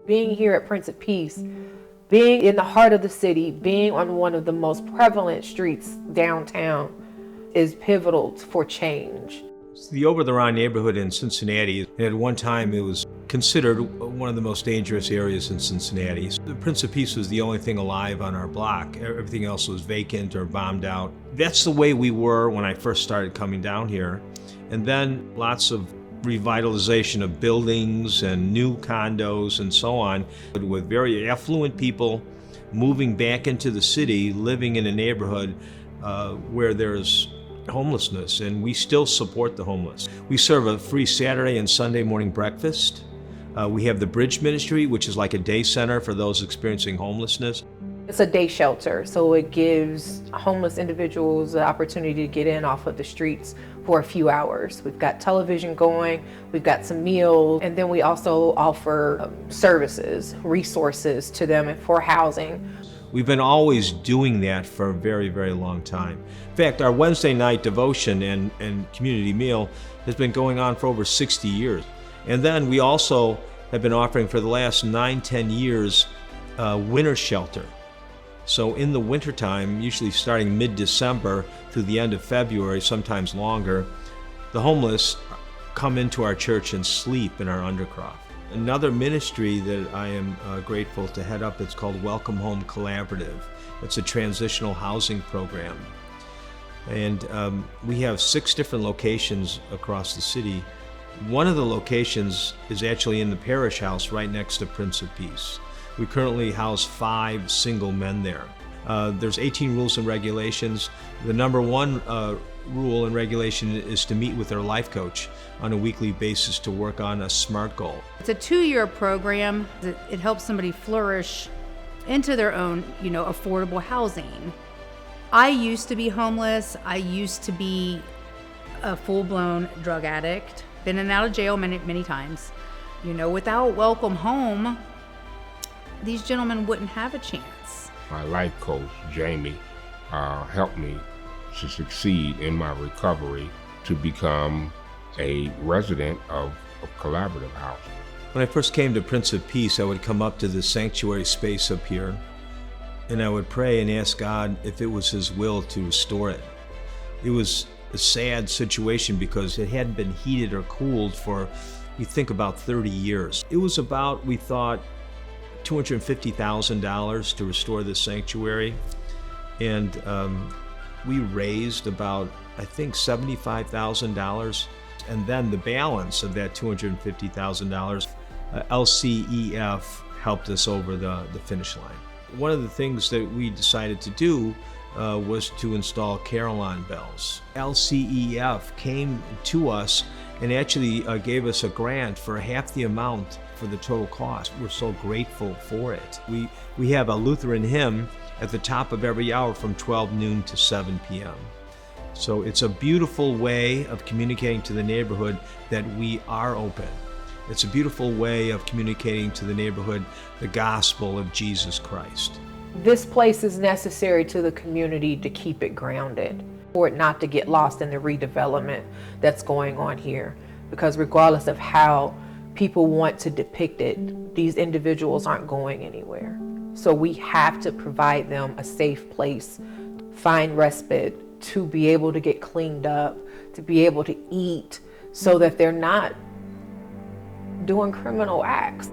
Being here at Prince of Peace, being in the heart of the city, being on one of the most prevalent streets downtown is pivotal for change. The Over the Rhine neighborhood in Cincinnati, at one time it was considered one of the most dangerous areas in Cincinnati. The Prince of Peace was the only thing alive on our block. Everything else was vacant or bombed out. That's the way we were when I first started coming down here. And then lots of revitalization of buildings and new condos and so on, with very affluent people moving back into the city, living in a neighborhood where there's homelessness, and we still support the homeless. We serve a free Saturday and Sunday morning breakfast. We have the Bridge Ministry, which is like a day center for those experiencing homelessness. It's a day shelter, so it gives homeless individuals the opportunity to get in off of the streets for a few hours. We've got television going, we've got some meals, and then we also offer services, resources to them for housing. We've been always doing that for a very, very long time. In fact, our Wednesday night devotion and community meal has been going on for over 60 years. And then we also have been offering for the last 9-10 years winter shelter. So in the wintertime, usually starting mid-December through the end of February, sometimes longer, the homeless come into our church and sleep in our undercroft. Another ministry that I am grateful to head up, it's called Welcome Home Collaborative. It's a transitional housing program. And we have 6 different locations across the city. One of the locations is actually in the parish house right next to Prince of Peace. We currently house 5 single men there. There's 18 rules and regulations. The number one rule and regulation is to meet with our life coach on a weekly basis to work on a SMART goal. It's a 2-year program. It helps somebody flourish into their own, affordable housing. I used to be homeless. I used to be a full-blown drug addict. Been in and out of jail many times. Without Welcome Home, these gentlemen wouldn't have a chance. My life coach, Jamie, helped me to succeed in my recovery to become a resident of collaborative housing. When I first came to Prince of Peace, I would come up to the sanctuary space up here, and I would pray and ask God if it was His will to restore it. It was a sad situation because it hadn't been heated or cooled for, we think, about 30 years. It was about, we thought, $250,000 to restore this sanctuary, and we raised about, I think, $75,000, and then the balance of that $250,000, LCEF helped us over the finish line. One of the things that we decided to do was to install Carillon bells. LCEF came to us and actually gave us a grant for half the amount for the total cost. We're so grateful for it. We have a Lutheran hymn at the top of every hour from 12 noon to 7 p.m. So it's a beautiful way of communicating to the neighborhood that we are open. It's a beautiful way of communicating to the neighborhood the gospel of Jesus Christ. This place is necessary to the community to keep it grounded, for it not to get lost in the redevelopment that's going on here. Because regardless of how people want to depict it, these individuals aren't going anywhere. So we have to provide them a safe place, find respite, to be able to get cleaned up, to be able to eat, so that they're not doing criminal acts.